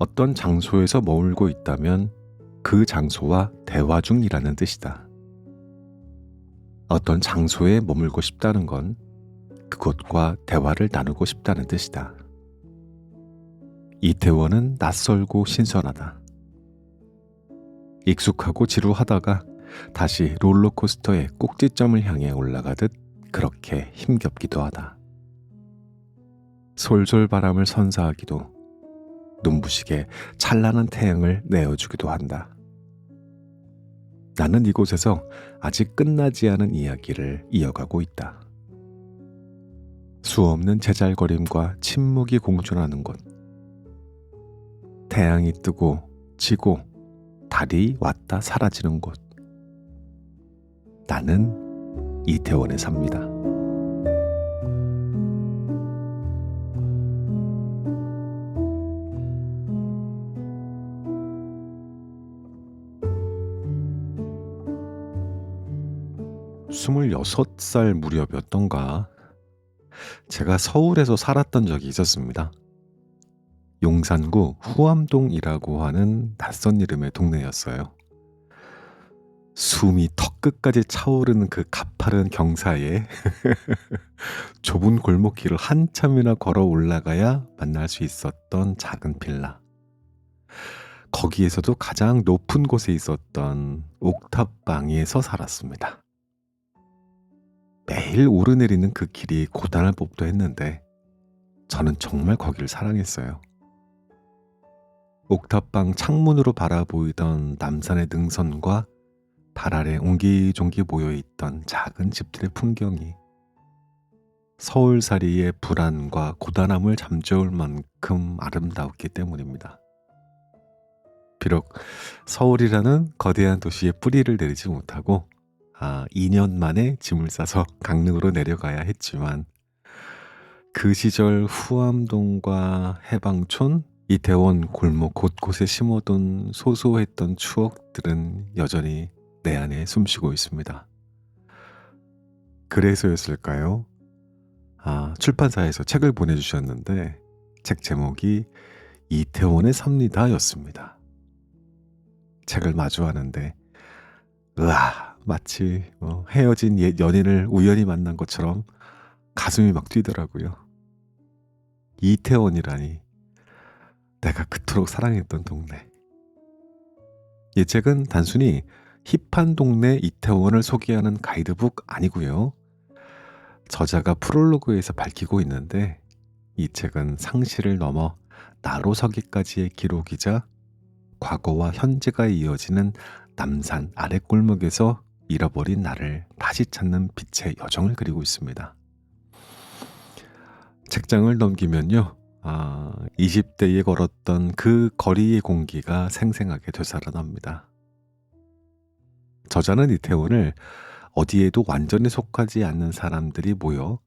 어떤 장소에서 머물고 있다면 그 장소와 대화 중이라는 뜻이다. 어떤 장소에 머물고 싶다는 건 그곳과 대화를 나누고 싶다는 뜻이다. 이태원은 낯설고 신선하다. 익숙하고 지루하다가 다시 롤러코스터의 꼭지점을 향해 올라가듯 그렇게 힘겹기도 하다. 솔솔 바람을 선사하기도, 눈부시게 찬란한 태양을 내어주기도 한다. 나는 이곳에서 아직 끝나지 않은 이야기를 이어가고 있다. 수없는 제잘거림과 침묵이 공존하는 곳. 태양이 뜨고 지고 달이 왔다 사라지는 곳. 나는 이태원에 삽니다. 스물여섯 살 무렵이었던가 제가 서울에서 살았던 적이 있었습니다. 용산구 후암동이라고 하는 낯선 이름의 동네였어요. 숨이 턱끝까지 차오르는 그 가파른 경사에 좁은 골목길을 한참이나 걸어 올라가야 만날 수 있었던 작은 빌라. 거기에서도 가장 높은 곳에 있었던 옥탑방에서 살았습니다. 매일 오르내리는 그 길이 고단할 법도 했는데 저는 정말 거기를 사랑했어요. 옥탑방 창문으로 바라보이던 남산의 능선과 달 아래 옹기종기 모여있던 작은 집들의 풍경이 서울살이의 불안과 고단함을 잠재울 만큼 아름다웠기 때문입니다. 비록 서울이라는 거대한 도시에 뿌리를 내리지 못하고 2년 만에 짐을 싸서 강릉으로 내려가야 했지만 그 시절 후암동과 해방촌, 이태원 골목 곳곳에 심어둔 소소했던 추억들은 여전히 내 안에 숨쉬고 있습니다. 그래서였을까요? 출판사에서 책을 보내주셨는데 책 제목이 이태원에 삽니다 였습니다. 책을 마주하는데 마치 헤어진 옛 연인을 우연히 만난 것처럼 가슴이 막 뛰더라고요. 이태원이라니, 내가 그토록 사랑했던 동네. 이 책은 단순히 힙한 동네 이태원을 소개하는 가이드북 아니고요. 저자가 프롤로그에서 밝히고 있는데 이 책은 상실을 넘어 나로 서기까지의 기록이자 과거와 현재가 이어지는 남산 아랫골목에서 잃어버린 나를 다시 찾는 빛의 여정을 그리고 있습니다. 책장을 넘기면요, 20대에 걸었던 그 거리의 공기가 생생하게 되살아납니다. 저자는 이태원을 어디에도 완전히 속하지 않는 사람들이 모여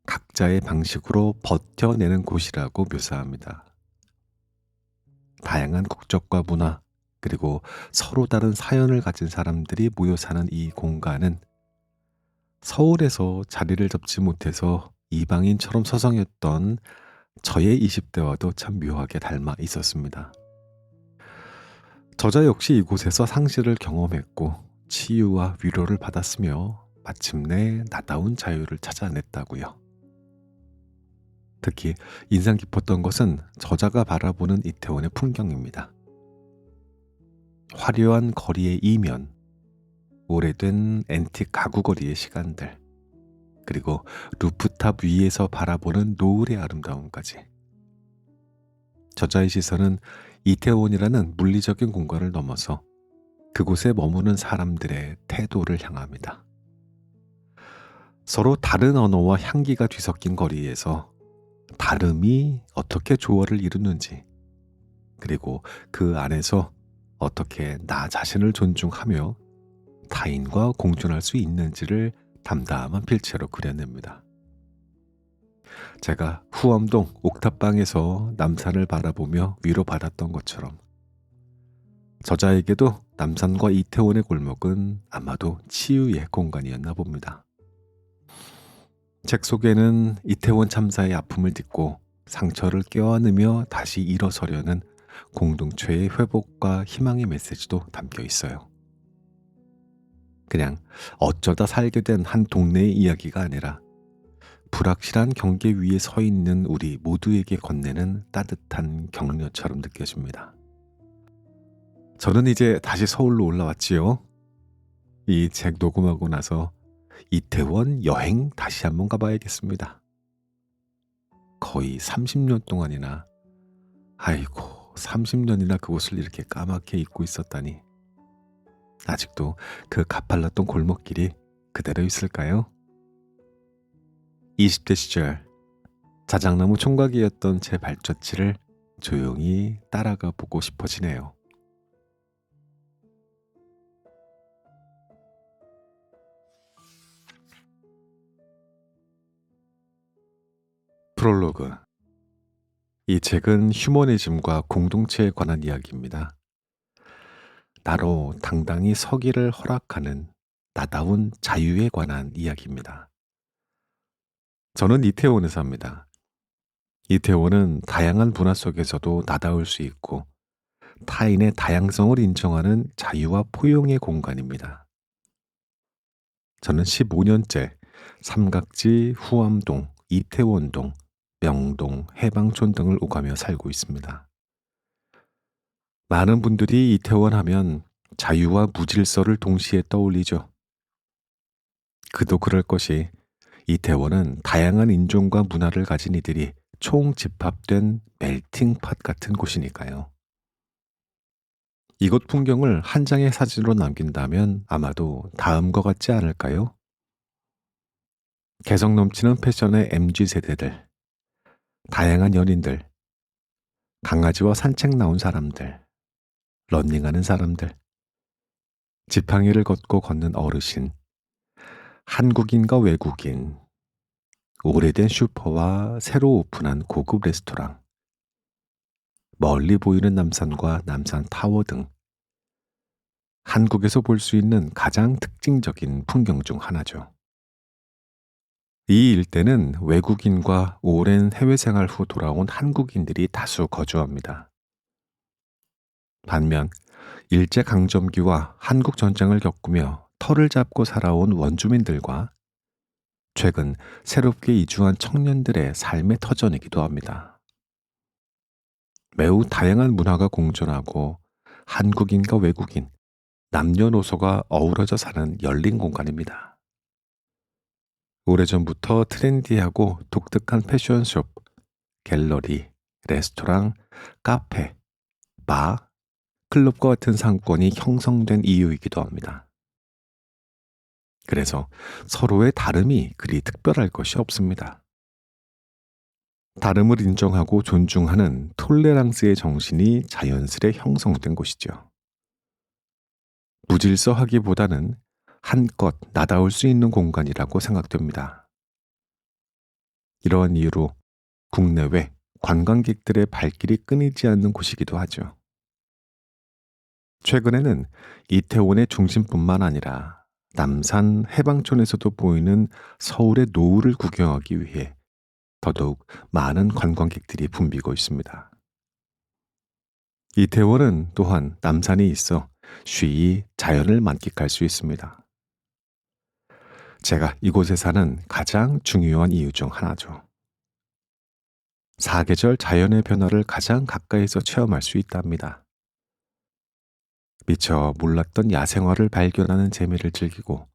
각자의 방식으로 버텨내는 곳이라고 묘사합니다. 다양한 국적과 문화, 그리고 서로 다른 사연을 가진 사람들이 모여 사는 이 공간은 서울에서 자리를 잡지 못해서 이방인처럼 서성였던 저의 20대와도 참 묘하게 닮아 있었습니다. 저자 역시 이곳에서 상실을 경험했고 치유와 위로를 받았으며 마침내 나다운 자유를 찾아냈다고요. 특히 인상 깊었던 것은 저자가 바라보는 이태원의 풍경입니다. 화려한 거리의 이면, 오래된 앤틱 가구거리의 시간들, 그리고 루프탑 위에서 바라보는 노을의 아름다움까지. 저자의 시선은 이태원이라는 물리적인 공간을 넘어서 그곳에 머무는 사람들의 태도를 향합니다. 서로 다른 언어와 향기가 뒤섞인 거리에서 다름이 어떻게 조화를 이루는지, 그리고 그 안에서 어떻게 나 자신을 존중하며 타인과 공존할 수 있는지를 담담한 필체로 그려냅니다. 제가 후암동 옥탑방에서 남산을 바라보며 위로받았던 것처럼 저자에게도 남산과 이태원의 골목은 아마도 치유의 공간이었나 봅니다. 책 속에는 이태원 참사의 아픔을 딛고 상처를 껴안으며 다시 일어서려는 공동체의 회복과 희망의 메시지도 담겨 있어요. 그냥 어쩌다 살게 된 한 동네의 이야기가 아니라 불확실한 경계 위에 서 있는 우리 모두에게 건네는 따뜻한 격려처럼 느껴집니다. 저는 이제 다시 서울로 올라왔지요. 이 책 녹음하고 나서 이태원 여행 다시 한번 가봐야겠습니다. 거의 30년 동안이나, 아이고, 30년이나 그곳을 이렇게 까맣게 잊고 있었다니. 아직도 그 가팔랐던 골목길이 그대로 있을까요? 20대 시절 자작나무 총각이었던 제 발자취를 조용히 따라가 보고 싶어지네요. 프롤로그. 이 책은 휴머니즘과 공동체에 관한 이야기입니다. 나로 당당히 서기를 허락하는 나다운 자유에 관한 이야기입니다. 저는 이태원에 삽니다. 이태원은 다양한 문화 속에서도 나다울 수 있고 타인의 다양성을 인정하는 자유와 포용의 공간입니다. 저는 15년째 삼각지, 후암동, 이태원동, 명동, 해방촌 등을 오가며 살고 있습니다. 많은 분들이 이태원 하면 자유와 무질서를 동시에 떠올리죠. 그도 그럴 것이 이태원은 다양한 인종과 문화를 가진 이들이 총집합된 멜팅팟 같은 곳이니까요. 이곳 풍경을 한 장의 사진으로 남긴다면 아마도 다음과 같지 않을까요? 개성 넘치는 패션의 MZ세대들, 다양한 연인들, 강아지와 산책 나온 사람들, 런닝하는 사람들, 지팡이를 걷고 걷는 어르신, 한국인과 외국인, 오래된 슈퍼와 새로 오픈한 고급 레스토랑, 멀리 보이는 남산과 남산 타워 등 한국에서 볼 수 있는 가장 특징적인 풍경 중 하나죠. 이 일대는 외국인과 오랜 해외 생활 후 돌아온 한국인들이 다수 거주합니다. 반면 일제강점기와 한국전쟁을 겪으며 터를 잡고 살아온 원주민들과 최근 새롭게 이주한 청년들의 삶의 터전이기도 합니다. 매우 다양한 문화가 공존하고 한국인과 외국인, 남녀노소가 어우러져 사는 열린 공간입니다. 오래전부터 트렌디하고 독특한 패션숍, 갤러리, 레스토랑, 카페, 바, 클럽과 같은 상권이 형성된 이유이기도 합니다. 그래서 서로의 다름이 그리 특별할 것이 없습니다. 다름을 인정하고 존중하는 톨레랑스의 정신이 자연스레 형성된 곳이죠. 무질서하기보다는 한껏 나다울 수 있는 공간이라고 생각됩니다. 이러한 이유로 국내외 관광객들의 발길이 끊이지 않는 곳이기도 하죠. 최근에는 이태원의 중심뿐만 아니라 남산 해방촌에서도 보이는 서울의 노을을 구경하기 위해 더더욱 많은 관광객들이 붐비고 있습니다. 이태원은 또한 남산이 있어 쉬이 자연을 만끽할 수 있습니다. 제가 이곳에 사는 가장 중요한 이유 중 하나죠. 사계절 자연의 변화를 가장 가까이서 체험할 수 있답니다. 미처 몰랐던 야생화를 발견하는 재미를 즐기고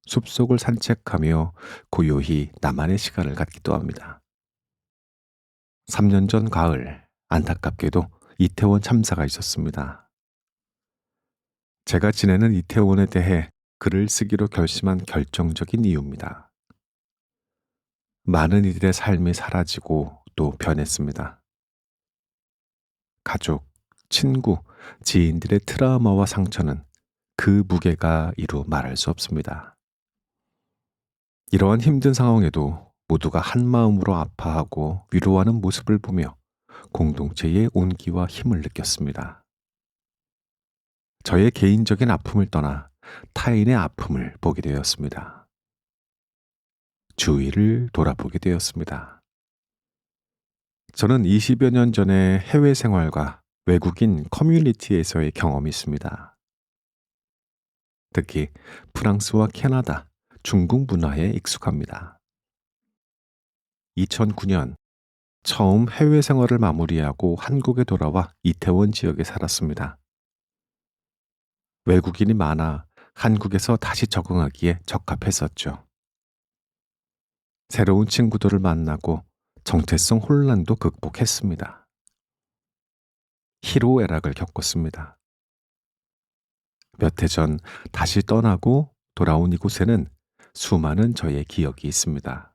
숲속을 산책하며 고요히 나만의 시간을 갖기도 합니다. 3년 전 가을, 안타깝게도 이태원 참사가 있었습니다. 제가 지내는 이태원에 대해 글을 쓰기로 결심한 결정적인 이유입니다. 많은 이들의 삶이 사라지고 또 변했습니다. 가족, 친구, 지인들의 트라우마와 상처는 그 무게가 이루 말할 수 없습니다. 이러한 힘든 상황에도 모두가 한 마음으로 아파하고 위로하는 모습을 보며 공동체의 온기와 힘을 느꼈습니다. 저의 개인적인 아픔을 떠나 타인의 아픔을 보게 되었습니다. 주위를 돌아보게 되었습니다. 저는 20여 년 전에 해외 생활과 외국인 커뮤니티에서의 경험이 있습니다. 특히 프랑스와 캐나다, 중국 문화에 익숙합니다. 2009년 처음 해외 생활을 마무리하고 한국에 돌아와 이태원 지역에 살았습니다. 외국인이 많아 한국에서 다시 적응하기에 적합했었죠. 새로운 친구들을 만나고 정체성 혼란도 극복했습니다. 희로애락을 겪었습니다. 몇 해 전 다시 떠나고 돌아온 이곳에는 수많은 저의 기억이 있습니다.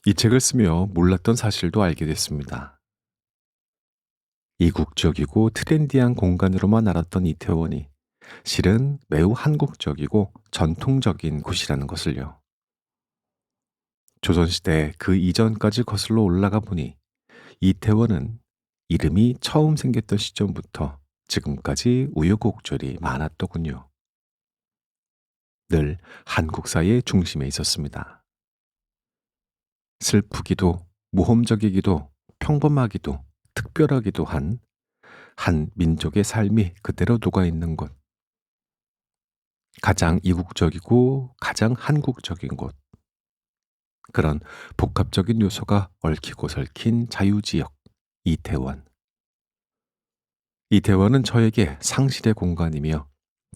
이 책을 쓰며 몰랐던 사실도 알게 됐습니다. 이국적이고 트렌디한 공간으로만 알았던 이태원이 실은 매우 한국적이고 전통적인 곳이라는 것을요. 조선시대 그 이전까지 거슬러 올라가 보니 이태원은 이름이 처음 생겼던 시점부터 지금까지 우여곡절이 많았더군요. 늘 한국사의 중심에 있었습니다. 슬프기도, 모험적이기도, 평범하기도, 특별하기도 한 민족의 삶이 그대로 녹아있는 곳. 가장 이국적이고 가장 한국적인 곳. 그런 복합적인 요소가 얽히고 설킨 자유지역, 이태원. 이태원은 저에게 상실의 공간이며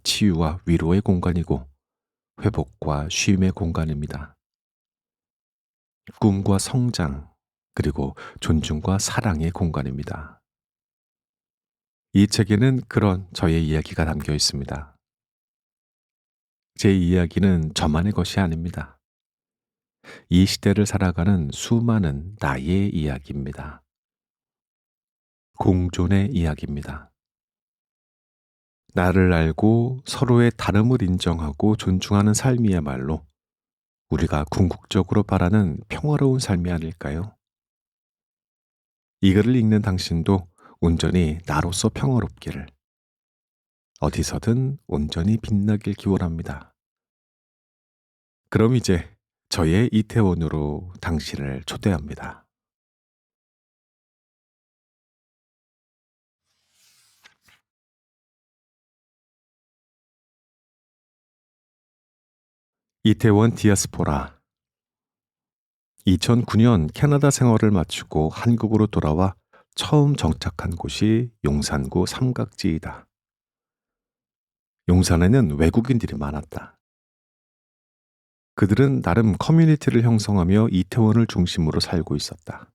치유와 위로의 공간이고 회복과 쉼의 공간입니다. 꿈과 성장, 그리고 존중과 사랑의 공간입니다. 이 책에는 그런 저의 이야기가 담겨 있습니다. 제 이야기는 저만의 것이 아닙니다. 이 시대를 살아가는 수많은 나의 이야기입니다. 공존의 이야기입니다. 나를 알고 서로의 다름을 인정하고 존중하는 삶이야말로 우리가 궁극적으로 바라는 평화로운 삶이 아닐까요? 이 글을 읽는 당신도 온전히 나로서 평화롭기를, 어디서든 온전히 빛나길 기원합니다. 그럼 이제 저의 이태원으로 당신을 초대합니다. 이태원 디아스포라. 2009년 캐나다 생활을 마치고 한국으로 돌아와 처음 정착한 곳이 용산구 삼각지이다. 용산에는 외국인들이 많았다. 그들은 나름 커뮤니티를 형성하며 이태원을 중심으로 살고 있었다.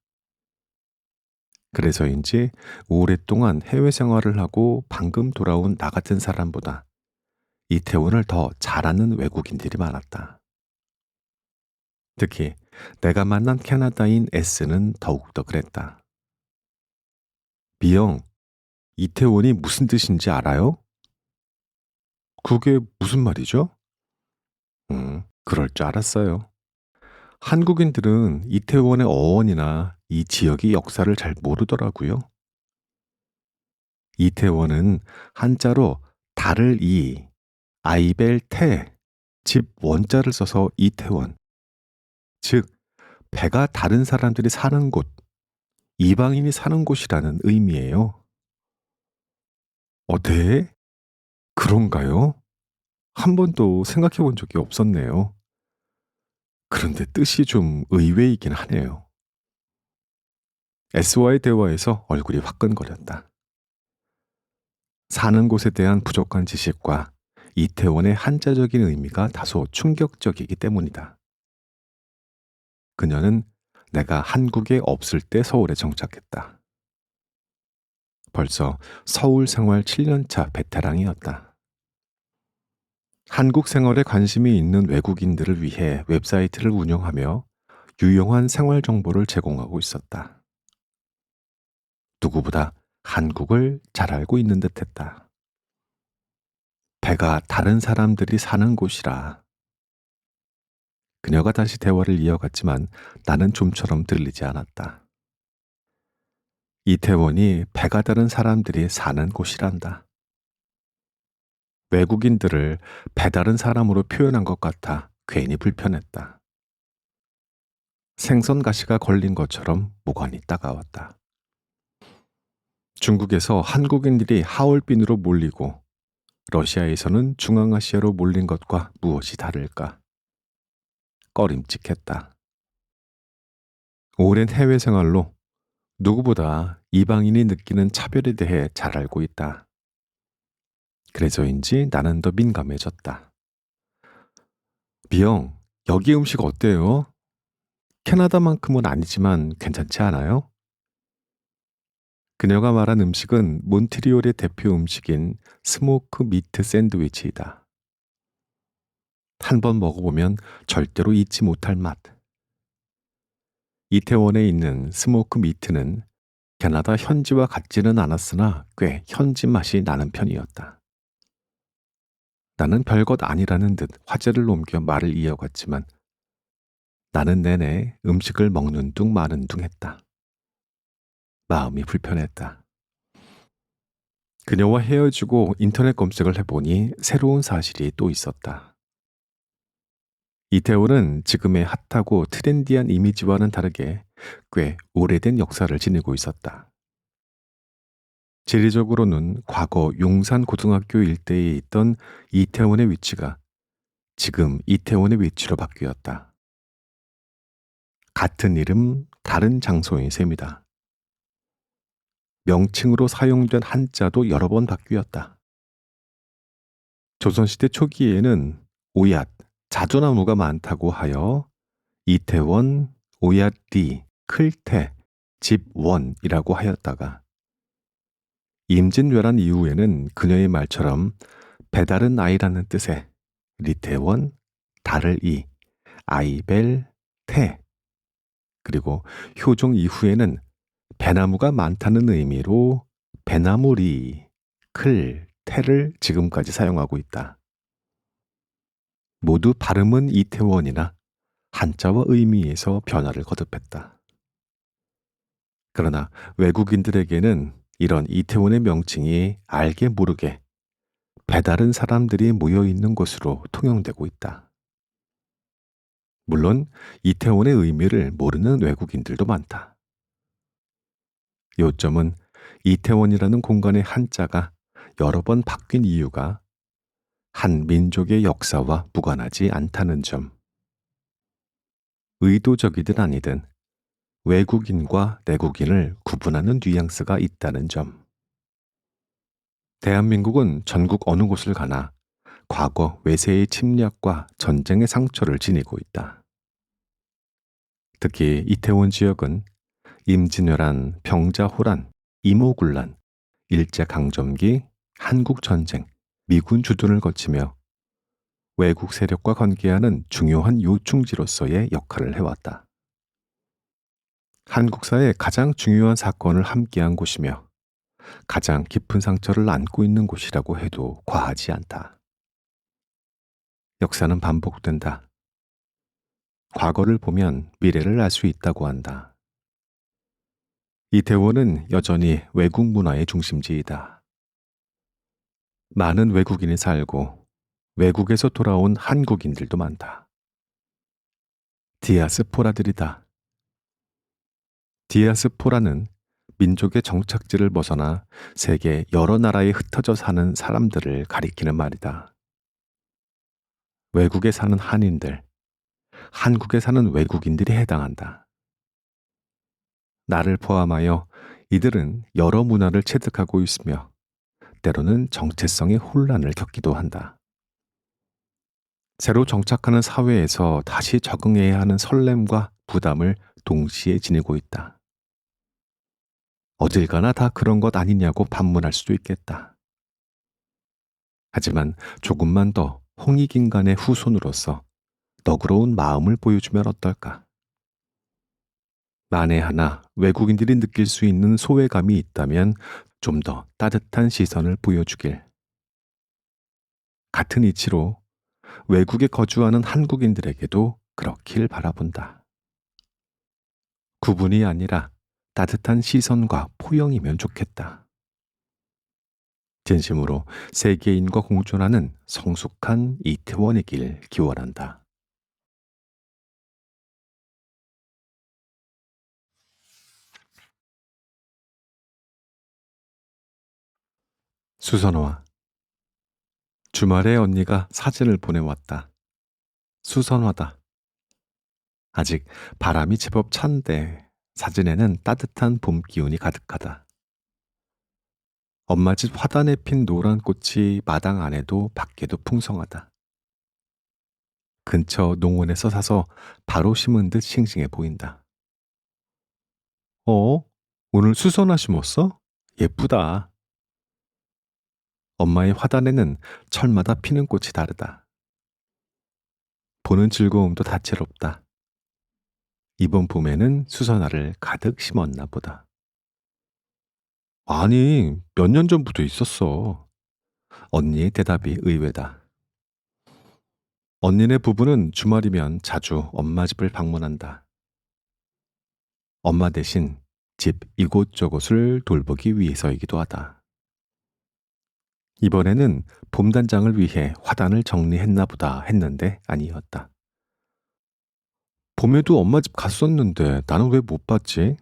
그래서인지 오랫동안 해외 생활을 하고 방금 돌아온 나 같은 사람보다 이태원을 더 잘 아는 외국인들이 많았다. 특히 내가 만난 캐나다인 S는 더욱더 그랬다. B형, 이태원이 무슨 뜻인지 알아요? 그게 무슨 말이죠? 그럴 줄 알았어요. 한국인들은 이태원의 어원이나 이 지역의 역사를 잘 모르더라고요. 이태원은 한자로 달을 아이벨 태, 집 원자를 써서 이태원. 즉, 배가 다른 사람들이 사는 곳, 이방인이 사는 곳이라는 의미예요. 네? 그런가요? 한 번도 생각해 본 적이 없었네요. 그런데 뜻이 좀 의외이긴 하네요. S와의 대화에서 얼굴이 화끈거렸다. 사는 곳에 대한 부족한 지식과 이태원의 한자적인 의미가 다소 충격적이기 때문이다. 그녀는 내가 한국에 없을 때 서울에 정착했다. 벌써 서울 생활 7년차 베테랑이었다. 한국 생활에 관심이 있는 외국인들을 위해 웹사이트를 운영하며 유용한 생활 정보를 제공하고 있었다. 누구보다 한국을 잘 알고 있는 듯 했다. 배가 다른 사람들이 사는 곳이라. 그녀가 다시 대화를 이어갔지만 나는 좀처럼 들리지 않았다. 이태원이 배가 다른 사람들이 사는 곳이란다. 외국인들을 배다른 사람으로 표현한 것 같아 괜히 불편했다. 생선 가시가 걸린 것처럼 목안이 따가웠다. 중국에서 한국인들이 하얼빈으로 몰리고 러시아에서는 중앙아시아로 몰린 것과 무엇이 다를까? 꺼림칙했다. 오랜 해외 생활로 누구보다 이방인이 느끼는 차별에 대해 잘 알고 있다. 그래서인지 나는 더 민감해졌다. 비영, 여기 음식 어때요? 캐나다만큼은 아니지만 괜찮지 않아요? 그녀가 말한 음식은 몬트리올의 대표 음식인 스모크 미트 샌드위치이다. 한 번 먹어보면 절대로 잊지 못할 맛. 이태원에 있는 스모크 미트는 캐나다 현지와 같지는 않았으나 꽤 현지 맛이 나는 편이었다. 나는 별것 아니라는 듯 화제를 옮겨 말을 이어갔지만 나는 내내 음식을 먹는 둥 마는 둥 했다. 마음이 불편했다. 그녀와 헤어지고 인터넷 검색을 해보니 새로운 사실이 또 있었다. 이태원은 지금의 핫하고 트렌디한 이미지와는 다르게 꽤 오래된 역사를 지니고 있었다. 지리적으로는 과거 용산고등학교 일대에 있던 이태원의 위치가 지금 이태원의 위치로 바뀌었다. 같은 이름, 다른 장소인 셈이다. 명칭으로 사용된 한자도 여러 번 바뀌었다. 조선시대 초기에는 오얏, 자두나무가 많다고 하여 이태원, 오얏리, 클태, 집원이라고 하였다가 임진왜란 이후에는 그녀의 말처럼 배다른 아이라는 뜻의 리태원, 달을 이, 아이벨, 태 그리고 효종 이후에는 배나무가 많다는 의미로 배나무리, 클, 태를 지금까지 사용하고 있다. 모두 발음은 이태원이나 한자와 의미에서 변화를 거듭했다. 그러나 외국인들에게는 이런 이태원의 명칭이 알게 모르게 배다른 사람들이 모여 있는 곳으로 통용되고 있다. 물론 이태원의 의미를 모르는 외국인들도 많다. 요점은 이태원이라는 공간의 한자가 여러 번 바뀐 이유가 한 민족의 역사와 무관하지 않다는 점. 의도적이든 아니든 외국인과 내국인을 구분하는 뉘앙스가 있다는 점. 대한민국은 전국 어느 곳을 가나 과거 외세의 침략과 전쟁의 상처를 지니고 있다. 특히 이태원 지역은 임진왜란, 병자호란, 이모군란, 일제강점기, 한국전쟁, 미군 주둔을 거치며 외국 세력과 관계하는 중요한 요충지로서의 역할을 해왔다. 한국사의 가장 중요한 사건을 함께한 곳이며 가장 깊은 상처를 안고 있는 곳이라고 해도 과하지 않다. 역사는 반복된다. 과거를 보면 미래를 알 수 있다고 한다. 이태원은 여전히 외국 문화의 중심지이다. 많은 외국인이 살고 외국에서 돌아온 한국인들도 많다. 디아스포라들이다. 디아스포라는 민족의 정착지를 벗어나 세계 여러 나라에 흩어져 사는 사람들을 가리키는 말이다. 외국에 사는 한인들, 한국에 사는 외국인들이 해당한다. 나를 포함하여 이들은 여러 문화를 체득하고 있으며 때로는 정체성의 혼란을 겪기도 한다. 새로 정착하는 사회에서 다시 적응해야 하는 설렘과 부담을 동시에 지니고 있다. 어딜 가나 다 그런 것 아니냐고 반문할 수도 있겠다. 하지만 조금만 더 홍익인간의 후손으로서 너그러운 마음을 보여주면 어떨까? 만에 하나 외국인들이 느낄 수 있는 소외감이 있다면 좀 더 따뜻한 시선을 보여주길. 같은 이치로 외국에 거주하는 한국인들에게도 그렇길 바라본다. 구분이 아니라 따뜻한 시선과 포용이면 좋겠다. 진심으로 세계인과 공존하는 성숙한 이태원의 길 기원한다. 수선화. 주말에 언니가 사진을 보내왔다. 수선화다. 아직 바람이 제법 찬데 사진에는 따뜻한 봄 기운이 가득하다. 엄마 집 화단에 핀 노란 꽃이 마당 안에도 밖에도 풍성하다. 근처 농원에서 사서 바로 심은 듯 싱싱해 보인다. 어? 오늘 수선화 심었어? 예쁘다. 엄마의 화단에는 철마다 피는 꽃이 다르다. 보는 즐거움도 다채롭다. 이번 봄에는 수선화를 가득 심었나 보다. 아니, 몇 년 전부터 있었어. 언니의 대답이 의외다. 언니네 부부는 주말이면 자주 엄마 집을 방문한다. 엄마 대신 집 이곳저곳을 돌보기 위해서이기도 하다. 이번에는 봄단장을 위해 화단을 정리했나 보다 했는데 아니었다. 봄에도 엄마 집 갔었는데 나는 왜 못 봤지?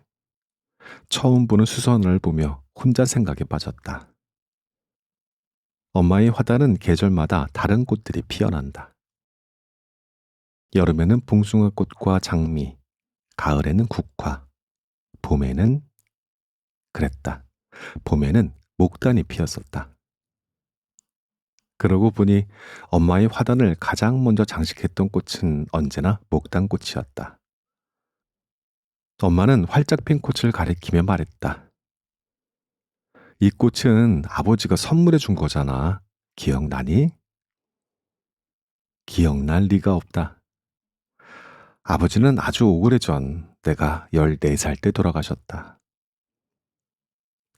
처음 보는 수선을 보며 혼자 생각에 빠졌다. 엄마의 화단은 계절마다 다른 꽃들이 피어난다. 여름에는 봉숭아꽃과 장미, 가을에는 국화, 봄에는 그랬다. 봄에는 목단이 피었었다. 그러고 보니 엄마의 화단을 가장 먼저 장식했던 꽃은 언제나 목단꽃이었다. 엄마는 활짝 핀 꽃을 가리키며 말했다. 이 꽃은 아버지가 선물해 준 거잖아. 기억나니? 기억날 리가 없다. 아버지는 아주 오래전 내가 14살 때 돌아가셨다.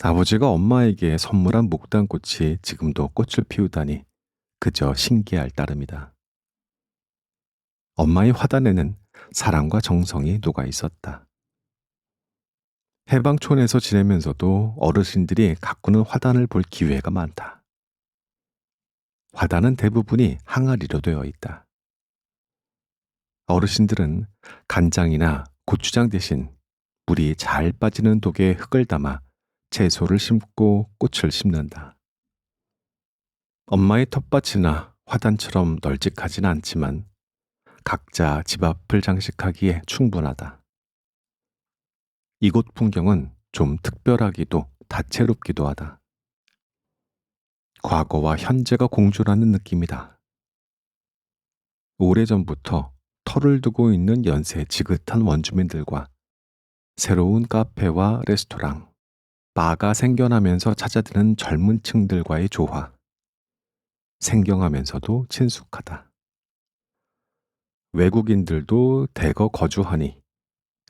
아버지가 엄마에게 선물한 목단꽃이 지금도 꽃을 피우다니 그저 신기할 따름이다. 엄마의 화단에는 사랑과 정성이 녹아 있었다. 해방촌에서 지내면서도 어르신들이 가꾸는 화단을 볼 기회가 많다. 화단은 대부분이 항아리로 되어 있다. 어르신들은 간장이나 고추장 대신 물이 잘 빠지는 독에 흙을 담아 채소를 심고 꽃을 심는다. 엄마의 텃밭이나 화단처럼 널찍하진 않지만 각자 집 앞을 장식하기에 충분하다. 이곳 풍경은 좀 특별하기도 다채롭기도 하다. 과거와 현재가 공존하는 느낌이다. 오래전부터 터를 두고 있는 연세 지긋한 원주민들과 새로운 카페와 레스토랑, 바가 생겨나면서 찾아드는 젊은 층들과의 조화. 생경하면서도 친숙하다. 외국인들도 대거 거주하니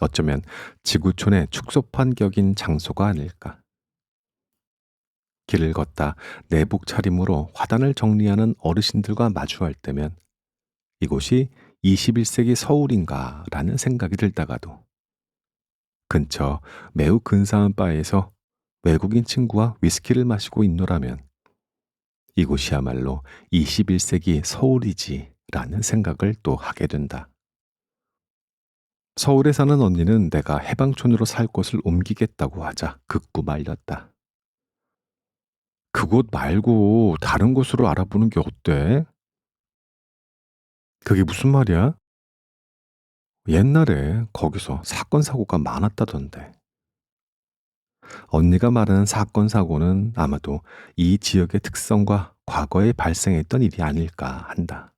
어쩌면 지구촌의 축소판 격인 장소가 아닐까. 길을 걷다 내복 차림으로 화단을 정리하는 어르신들과 마주할 때면 이곳이 21세기 서울인가라는 생각이 들다가도 근처 매우 근사한 바에서 외국인 친구와 위스키를 마시고 있노라면 이곳이야말로 21세기 서울이지라는 생각을 또 하게 된다. 서울에 사는 언니는 내가 해방촌으로 살 곳을 옮기겠다고 하자 극구 말렸다. 그곳 말고 다른 곳으로 알아보는 게 어때? 그게 무슨 말이야? 옛날에 거기서 사건 사고가 많았다던데. 언니가 말하는 사건 사고는 아마도 이 지역의 특성과 과거에 발생했던 일이 아닐까 한다.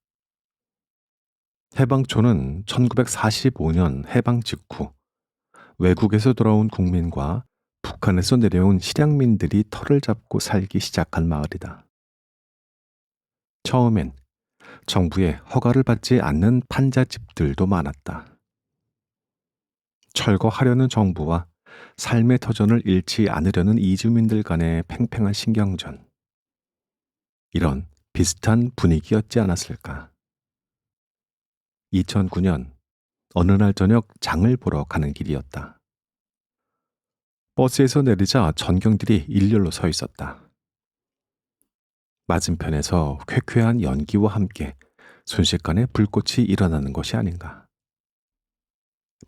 해방촌은 1945년 해방 직후 외국에서 돌아온 국민과 북한에서 내려온 실향민들이 터를 잡고 살기 시작한 마을이다. 처음엔 정부의 허가를 받지 않는 판자집들도 많았다. 철거하려는 정부와 삶의 터전을 잃지 않으려는 이주민들 간의 팽팽한 신경전. 이런 비슷한 분위기였지 않았을까. 2009년 어느 날 저녁 장을 보러 가는 길이었다. 버스에서 내리자 전경들이 일렬로 서 있었다. 맞은편에서 쾌쾌한 연기와 함께 순식간에 불꽃이 일어나는 것이 아닌가.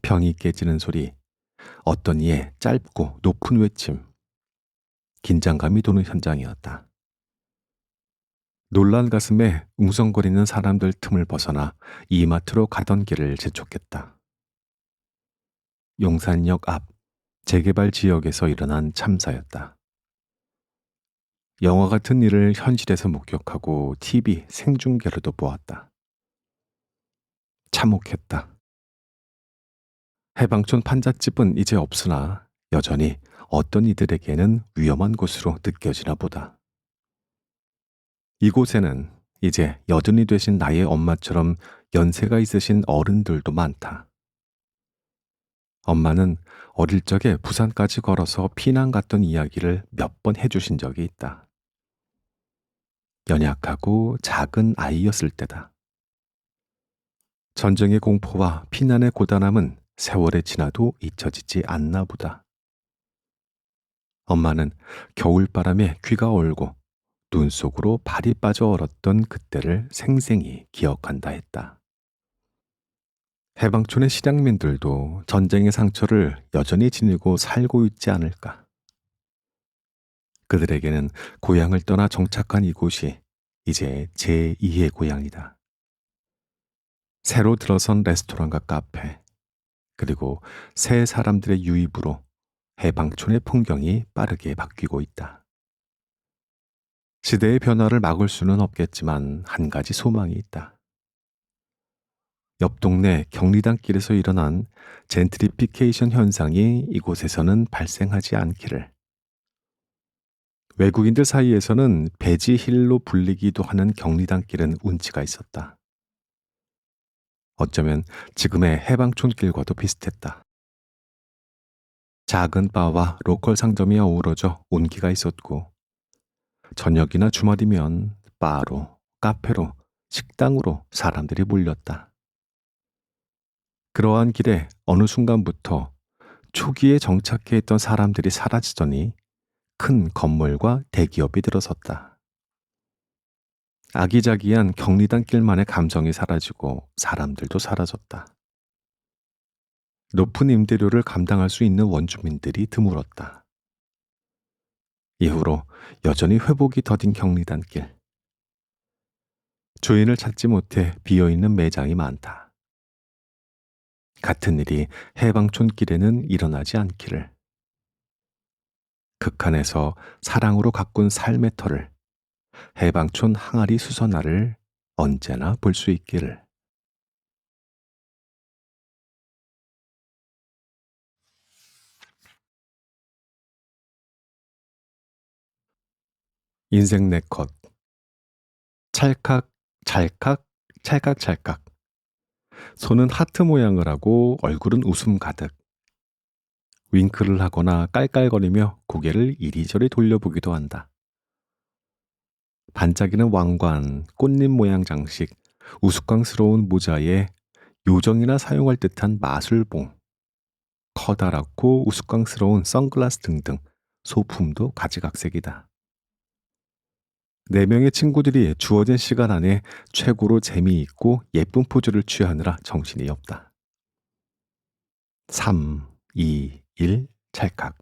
병이 깨지는 소리, 어떤 이의 짧고 높은 외침, 긴장감이 도는 현장이었다. 놀란 가슴에 웅성거리는 사람들 틈을 벗어나 이마트로 가던 길을 재촉했다. 용산역 앞 재개발 지역에서 일어난 참사였다. 영화 같은 일을 현실에서 목격하고 TV 생중계로도 보았다. 참혹했다. 해방촌 판잣집은 이제 없으나 여전히 어떤 이들에게는 위험한 곳으로 느껴지나 보다. 이곳에는 이제 여든이 되신 나의 엄마처럼 연세가 있으신 어른들도 많다. 엄마는 어릴 적에 부산까지 걸어서 피난 갔던 이야기를 몇 번 해주신 적이 있다. 연약하고 작은 아이였을 때다. 전쟁의 공포와 피난의 고단함은 세월이 지나도 잊혀지지 않나 보다. 엄마는 겨울바람에 귀가 얼고 눈 속으로 발이 빠져 얼었던 그때를 생생히 기억한다 했다. 해방촌의 실향민들도 전쟁의 상처를 여전히 지니고 살고 있지 않을까. 그들에게는 고향을 떠나 정착한 이곳이 이제 제2의 고향이다. 새로 들어선 레스토랑과 카페, 그리고 새 사람들의 유입으로 해방촌의 풍경이 빠르게 바뀌고 있다. 시대의 변화를 막을 수는 없겠지만 한 가지 소망이 있다. 옆 동네 경리단길에서 일어난 젠트리피케이션 현상이 이곳에서는 발생하지 않기를. 외국인들 사이에서는 베지힐로 불리기도 하는 경리단길은 운치가 있었다. 어쩌면 지금의 해방촌길과도 비슷했다. 작은 바와 로컬 상점이 어우러져 온기가 있었고, 저녁이나 주말이면 바로, 카페로, 식당으로 사람들이 몰렸다. 그러한 길에 어느 순간부터 초기에 정착해 있던 사람들이 사라지더니 큰 건물과 대기업이 들어섰다. 아기자기한 경리단길만의 감성이 사라지고 사람들도 사라졌다. 높은 임대료를 감당할 수 있는 원주민들이 드물었다. 이후로 여전히 회복이 더딘 경리단길. 주인을 찾지 못해 비어있는 매장이 많다. 같은 일이 해방촌길에는 일어나지 않기를. 극한에서 사랑으로 가꾼 삶의 터를, 해방촌 항아리 수선화를 언제나 볼 수 있기를. 인생 네컷. 찰칵, 찰칵, 찰칵찰칵. 손은 하트 모양을 하고 얼굴은 웃음 가득. 윙크를 하거나 깔깔거리며 고개를 이리저리 돌려보기도 한다. 반짝이는 왕관, 꽃잎 모양 장식, 우스꽝스러운 모자에 요정이나 사용할 듯한 마술봉, 커다랗고 우스꽝스러운 선글라스 등등 소품도 가지각색이다. 4명의 친구들이 주어진 시간 안에 최고로 재미있고 예쁜 포즈를 취하느라 정신이 없다. 3, 2, 1, 찰칵.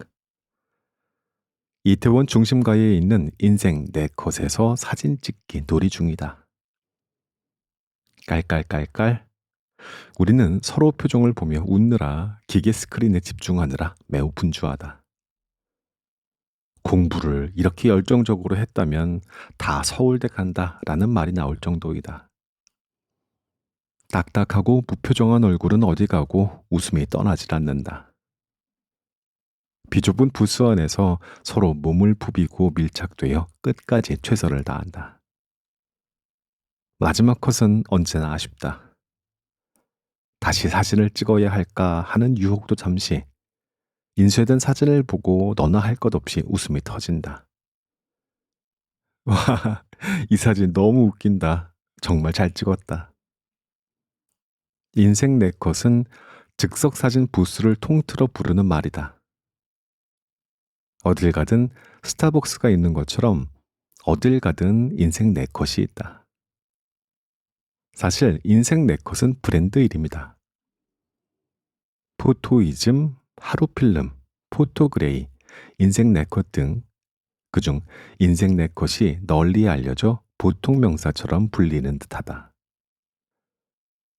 이태원 중심가에 있는 인생 네컷에서 사진 찍기 놀이 중이다. 깔깔깔깔. 우리는 서로 표정을 보며 웃느라 기계 스크린에 집중하느라 매우 분주하다. 공부를 이렇게 열정적으로 했다면 다 서울대 간다라는 말이 나올 정도이다. 딱딱하고 무표정한 얼굴은 어디 가고 웃음이 떠나질 않는다. 비좁은 부스 안에서 서로 몸을 부비고 밀착되어 끝까지 최선을 다한다. 마지막 컷은 언제나 아쉽다. 다시 사진을 찍어야 할까 하는 유혹도 잠시, 인쇄된 사진을 보고 너나 할 것 없이 웃음이 터진다. 와, 이 사진 너무 웃긴다. 정말 잘 찍었다. 인생 네컷은 즉석 사진 부스를 통틀어 부르는 말이다. 어딜 가든 스타벅스가 있는 것처럼 어딜 가든 인생 네컷이 있다. 사실 인생 네컷은 브랜드 이름이다. 포토이즘, 하루필름, 포토그레이, 인생 네컷 등 그중 인생 네컷이 널리 알려져 보통 명사처럼 불리는 듯하다.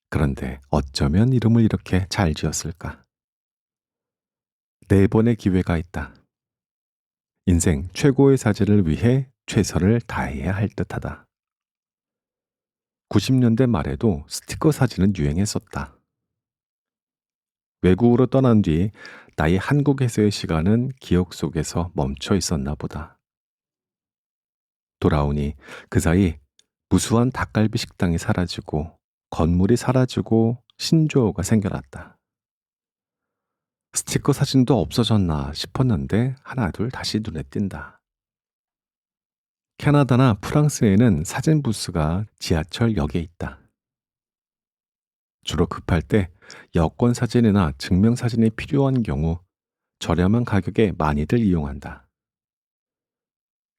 그런데 어쩌면 이름을 이렇게 잘 지었을까? 네 번의 기회가 있다. 인생 최고의 사진을 위해 최선을 다해야 할 듯하다. 90년대 말에도 스티커 사진은 유행했었다. 외국으로 떠난 뒤 나의 한국에서의 시간은 기억 속에서 멈춰 있었나 보다. 돌아오니 그 사이 무수한 닭갈비 식당이 사라지고 건물이 사라지고 신조어가 생겨났다. 스티커 사진도 없어졌나 싶었는데 하나둘 다시 눈에 띈다. 캐나다나 프랑스에는 사진 부스가 지하철역에 있다. 주로 급할 때 여권 사진이나 증명 사진이 필요한 경우 저렴한 가격에 많이들 이용한다.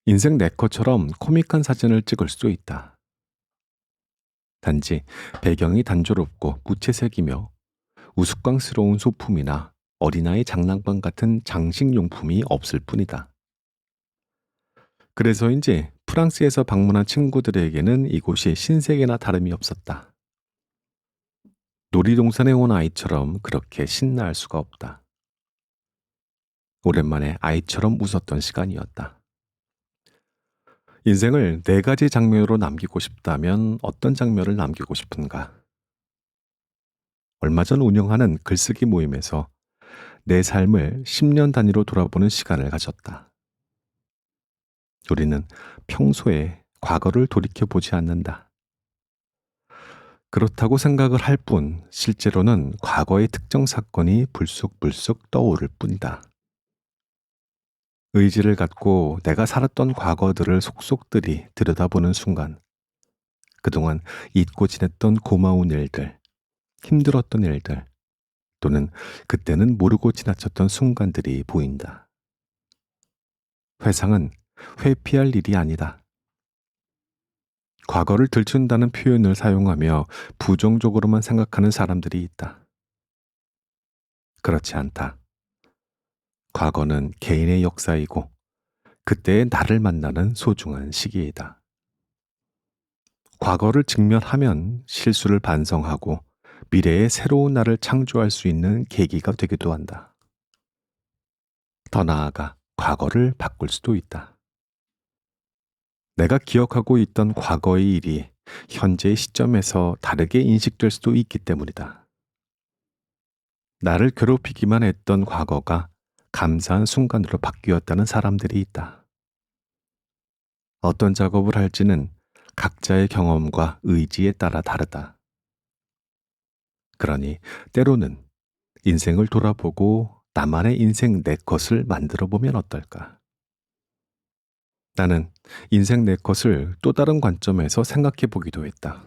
인생 네컷처럼 코믹한 사진을 찍을 수도 있다. 단지 배경이 단조롭고 무채색이며 우스꽝스러운 소품이나 어린아이 장난감 같은 장식용품이 없을 뿐이다. 그래서인지 프랑스에서 방문한 친구들에게는 이곳이 신세계나 다름이 없었다. 놀이동산에 온 아이처럼 그렇게 신나할 수가 없다. 오랜만에 아이처럼 웃었던 시간이었다. 인생을 네 가지 장면으로 남기고 싶다면 어떤 장면을 남기고 싶은가? 얼마 전 운영하는 글쓰기 모임에서 내 삶을 10년 단위로 돌아보는 시간을 가졌다. 우리는 평소에 과거를 돌이켜보지 않는다. 그렇다고 생각을 할 뿐 실제로는 과거의 특정 사건이 불쑥불쑥 떠오를 뿐이다. 의지를 갖고 내가 살았던 과거들을 속속들이 들여다보는 순간 그동안 잊고 지냈던 고마운 일들, 힘들었던 일들 또는 그때는 모르고 지나쳤던 순간들이 보인다. 회상은 회피할 일이 아니다. 과거를 들춘다는 표현을 사용하며 부정적으로만 생각하는 사람들이 있다. 그렇지 않다. 과거는 개인의 역사이고 그때의 나를 만나는 소중한 시기이다. 과거를 직면하면 실수를 반성하고 미래의 새로운 나를 창조할 수 있는 계기가 되기도 한다. 더 나아가 과거를 바꿀 수도 있다. 내가 기억하고 있던 과거의 일이 현재의 시점에서 다르게 인식될 수도 있기 때문이다. 나를 괴롭히기만 했던 과거가 감사한 순간으로 바뀌었다는 사람들이 있다. 어떤 작업을 할지는 각자의 경험과 의지에 따라 다르다. 그러니 때로는 인생을 돌아보고 나만의 인생 내 것을 만들어 보면 어떨까? 나는 인생 내 것을 또 다른 관점에서 생각해 보기도 했다.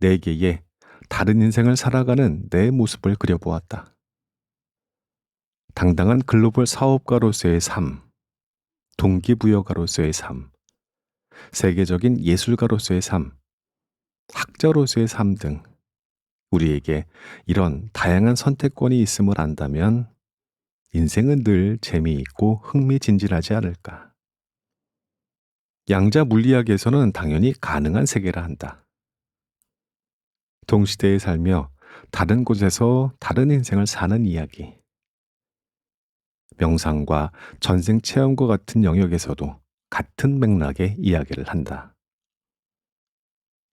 네 개의 다른 인생을 살아가는 내 모습을 그려보았다. 당당한 글로벌 사업가로서의 삶, 동기부여가로서의 삶, 세계적인 예술가로서의 삶, 학자로서의 삶 등 우리에게 이런 다양한 선택권이 있음을 안다면 인생은 늘 재미있고 흥미진진하지 않을까. 양자 물리학에서는 당연히 가능한 세계라 한다. 동시대에 살며 다른 곳에서 다른 인생을 사는 이야기. 명상과 전생 체험과 같은 영역에서도 같은 맥락의 이야기를 한다.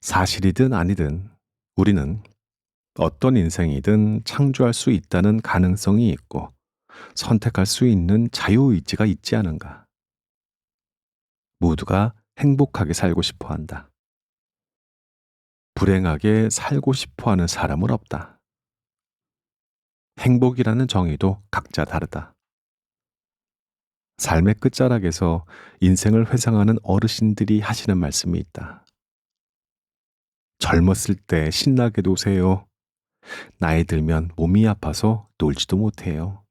사실이든 아니든 우리는 어떤 인생이든 창조할 수 있다는 가능성이 있고 선택할 수 있는 자유의지가 있지 않은가. 모두가 행복하게 살고 싶어 한다. 불행하게 살고 싶어 하는 사람은 없다. 행복이라는 정의도 각자 다르다. 삶의 끝자락에서 인생을 회상하는 어르신들이 하시는 말씀이 있다. 젊었을 때 신나게 노세요. 나이 들면 몸이 아파서 놀지도 못해요.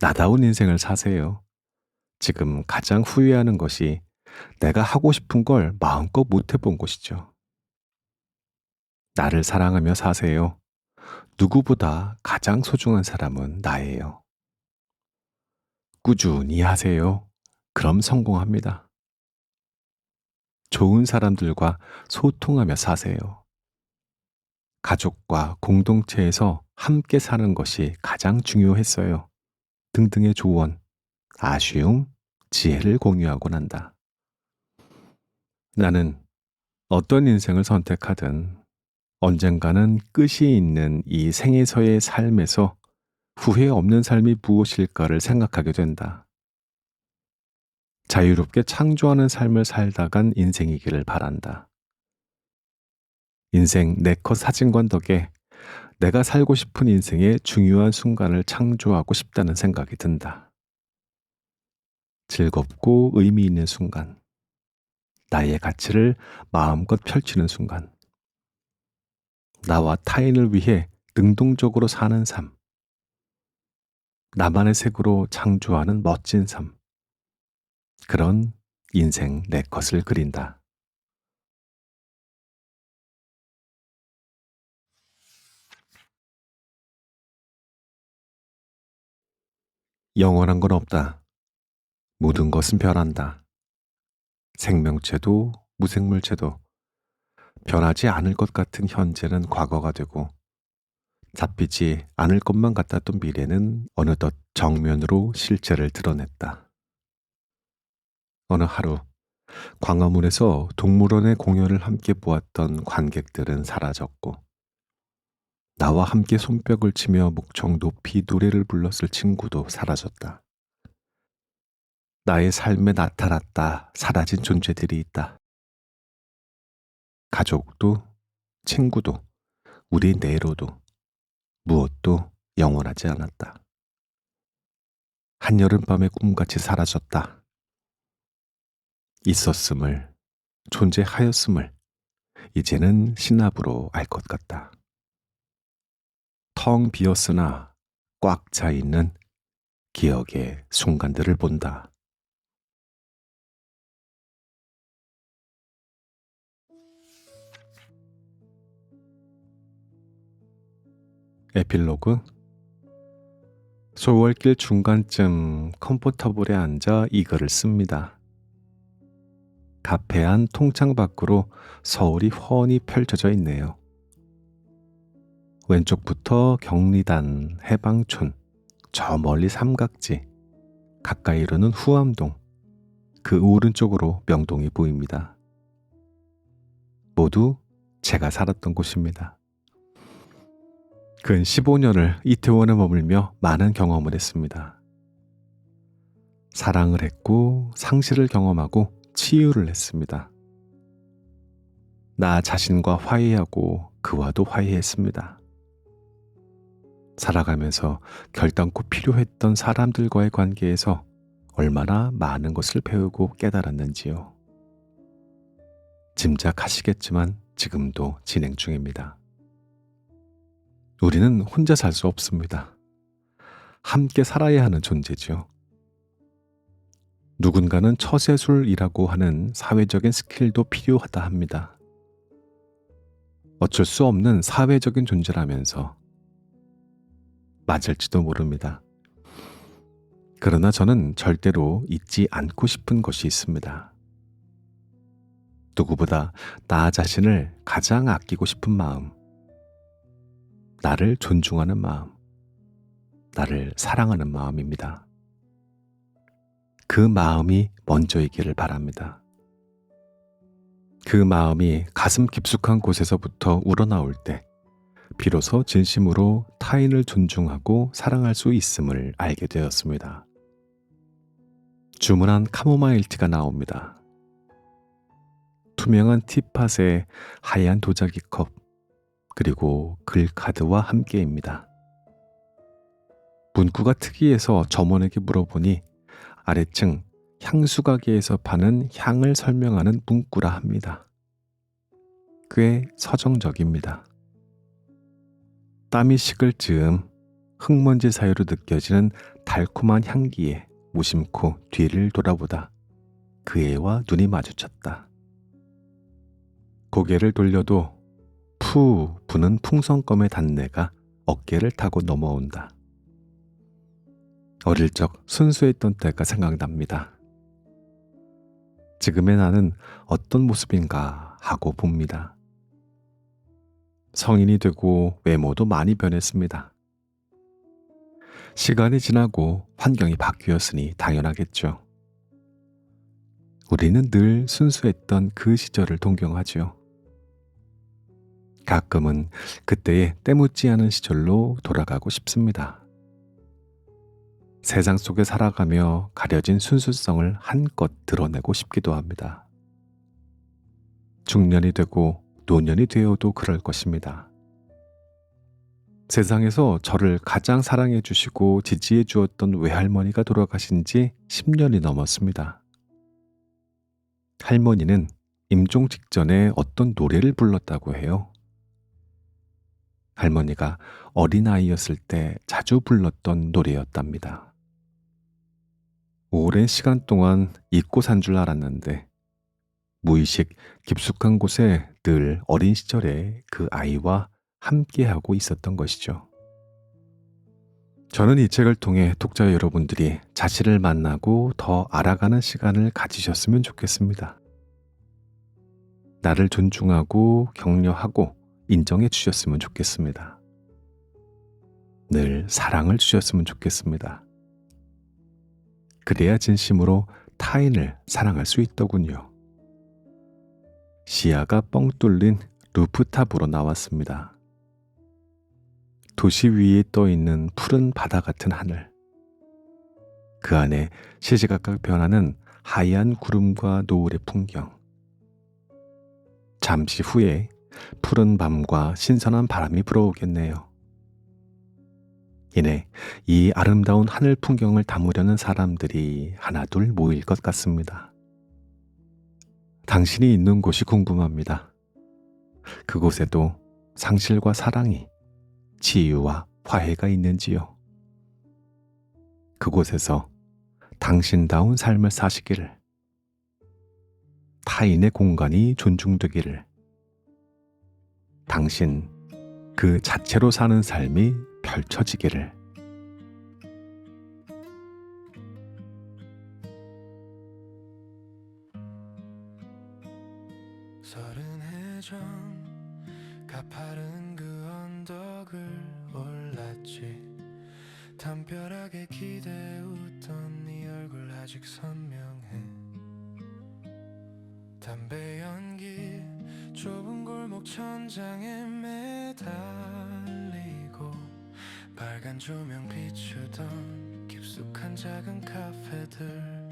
나다운 인생을 사세요. 지금 가장 후회하는 것이 내가 하고 싶은 걸 마음껏 못 해본 것이죠. 나를 사랑하며 사세요. 누구보다 가장 소중한 사람은 나예요. 꾸준히 하세요. 그럼 성공합니다. 좋은 사람들과 소통하며 사세요. 가족과 공동체에서 함께 사는 것이 가장 중요했어요. 등등의 조언, 아쉬움, 지혜를 공유하곤 한다. 나는 어떤 인생을 선택하든 언젠가는 끝이 있는 이 생에서의 삶에서 후회 없는 삶이 무엇일까를 생각하게 된다. 자유롭게 창조하는 삶을 살다간 인생이기를 바란다. 인생 네컷 사진관 덕에 내가 살고 싶은 인생의 중요한 순간을 창조하고 싶다는 생각이 든다. 즐겁고 의미 있는 순간, 나의 가치를 마음껏 펼치는 순간, 나와 타인을 위해 능동적으로 사는 삶, 나만의 색으로 창조하는 멋진 삶, 그런 인생 네컷을 그린다. 영원한 건 없다. 모든 것은 변한다. 생명체도 무생물체도 변하지 않을 것 같은 현재는 과거가 되고 잡히지 않을 것만 같았던 미래는 어느덧 정면으로 실체를 드러냈다. 어느 하루 광화문에서 동물원의 공연을 함께 보았던 관객들은 사라졌고 나와 함께 손뼉을 치며 목청 높이 노래를 불렀을 친구도 사라졌다. 나의 삶에 나타났다 사라진 존재들이 있다. 가족도 친구도 우리 내로도 무엇도 영원하지 않았다. 한여름밤의 꿈같이 사라졌다. 있었음을, 존재하였음을 이제는 신압으로 알 것 같다. 텅 비었으나 꽉 차 있는 기억의 순간들을 본다. 에필로그. 소월길 중간쯤 컴포터블에 앉아 이 글을 씁니다. 가패한 통창 밖으로 서울이 훤히 펼쳐져 있네요. 왼쪽부터 경리단, 해방촌, 저 멀리 삼각지, 가까이로는 후암동, 그 오른쪽으로 명동이 보입니다. 모두 제가 살았던 곳입니다. 근 15년을 이태원에 머물며 많은 경험을 했습니다. 사랑을 했고 상실을 경험하고 치유를 했습니다. 나 자신과 화해하고 그와도 화해했습니다. 살아가면서 결단코 필요했던 사람들과의 관계에서 얼마나 많은 것을 배우고 깨달았는지요. 짐작하시겠지만 지금도 진행 중입니다. 우리는 혼자 살 수 없습니다. 함께 살아야 하는 존재지요. 누군가는 처세술이라고 하는 사회적인 스킬도 필요하다 합니다. 어쩔 수 없는 사회적인 존재라면서 맞을지도 모릅니다. 그러나 저는 절대로 잊지 않고 싶은 것이 있습니다. 누구보다 나 자신을 가장 아끼고 싶은 마음, 나를 존중하는 마음, 나를 사랑하는 마음입니다. 그 마음이 먼저이기를 바랍니다. 그 마음이 가슴 깊숙한 곳에서부터 우러나올 때 비로소 진심으로 타인을 존중하고 사랑할 수 있음을 알게 되었습니다. 주문한 카모마일 티가 나옵니다. 투명한 티팟에 하얀 도자기 컵, 그리고 글카드와 함께입니다. 문구가 특이해서 점원에게 물어보니 아래층 향수가게에서 파는 향을 설명하는 문구라 합니다. 꽤 서정적입니다. 땀이 식을 즈음 흙먼지 사이로 느껴지는 달콤한 향기에 무심코 뒤를 돌아보다 그 애와 눈이 마주쳤다. 고개를 돌려도 푸 부는 풍선껌의 단내가 어깨를 타고 넘어온다. 어릴 적 순수했던 때가 생각납니다. 지금의 나는 어떤 모습인가 하고 봅니다. 성인이 되고 외모도 많이 변했습니다. 시간이 지나고 환경이 바뀌었으니 당연하겠죠. 우리는 늘 순수했던 그 시절을 동경하죠. 가끔은 그때의 때묻지 않은 시절로 돌아가고 싶습니다. 세상 속에 살아가며 가려진 순수성을 한껏 드러내고 싶기도 합니다. 중년이 되고 노년이 되어도 그럴 것입니다. 세상에서 저를 가장 사랑해 주시고 지지해 주었던 외할머니가 돌아가신 지 10년이 넘었습니다. 할머니는 임종 직전에 어떤 노래를 불렀다고 해요. 할머니가 어린아이였을 때 자주 불렀던 노래였답니다. 오랜 시간 동안 잊고 산 줄 알았는데 무의식 깊숙한 곳에 늘 어린 시절에 그 아이와 함께하고 있었던 것이죠. 저는 이 책을 통해 독자 여러분들이 자신을 만나고 더 알아가는 시간을 가지셨으면 좋겠습니다. 나를 존중하고 격려하고 인정해 주셨으면 좋겠습니다. 늘 사랑을 주셨으면 좋겠습니다. 그래야 진심으로 타인을 사랑할 수 있더군요. 시야가 뻥 뚫린 루프탑으로 나왔습니다. 도시 위에 떠 있는 푸른 바다 같은 하늘. 그 안에 시시각각 변하는 하얀 구름과 노을의 풍경. 잠시 후에 푸른 밤과 신선한 바람이 불어오겠네요. 이내 이 아름다운 하늘 풍경을 담으려는 사람들이 하나둘 모일 것 같습니다. 당신이 있는 곳이 궁금합니다. 그곳에도 상실과 사랑이, 치유와 화해가 있는지요? 그곳에서 당신다운 삶을 사시기를, 타인의 공간이 존중되기를, 당신 그 자체로 사는 삶이 펼쳐지기를. 서른 해 전 가파른 그 언덕을 올랐지. 담벼락에 기대웃던 네 얼굴 아직 선명해. 담배 연기 좁은 골목 천장에 매달리고 빨간 조명 비추던 깊숙한 작은 카페들.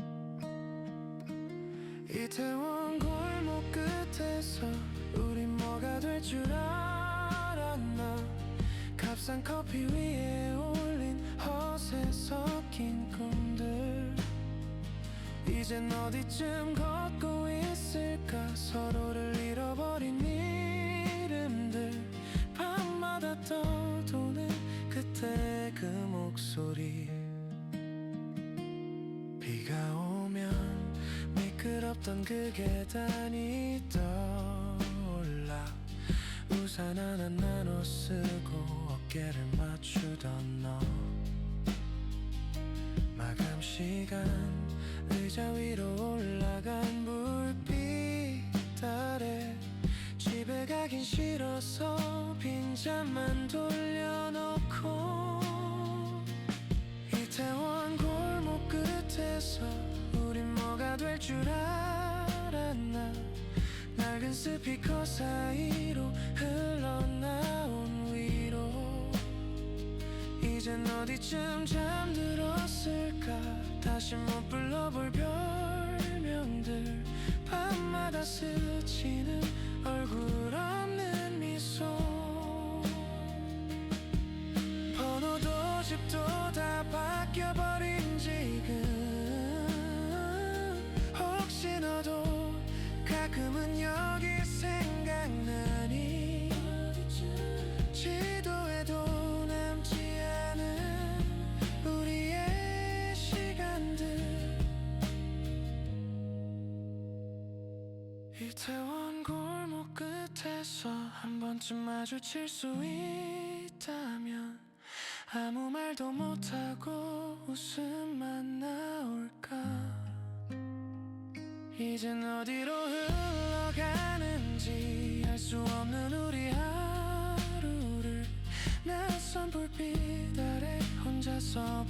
이태원 골목 끝에서 우린 뭐가 될 줄 알았나. 값싼 커피 위에 올린 허세 섞인 꿈들. 이젠 어디쯤 걷고 있을까. 서로를 잃어버린 이름들. 밤마다 떠도는 그때 그 목소리. 비가 오면 미끄럽던 그 계단이 떠올라. 우산 하나 나눠 쓰고 어깨를 맞추던 너. 마감 시간 의자 위로 올라간 불빛 아래. 집에 가긴 싫어서 빈잔만 돌려놓고. 이태원 골목 끝에서 우린 뭐가 될 줄 알았나. 낡은 스피커 사이로 흘러나온 위로. 이젠 어디쯤 잠들었을까. 다시 못 불러볼 별명들. 밤마다 스치는 얼굴 없는 미소. 번호도 집도 다 바뀌어버린 지금. 혹시 너도 가끔은 여기 생각나니. 지도에도 남지 않은 우리의 시간들. 이태원 골목 끝에서 한 번쯤 마주칠 수 있다면 아무 말도 못하고 웃음만 나올까. 이젠 어디로 흘러가는지 알 수 없는 우리 하루를 낯선 불빛 아래 혼자서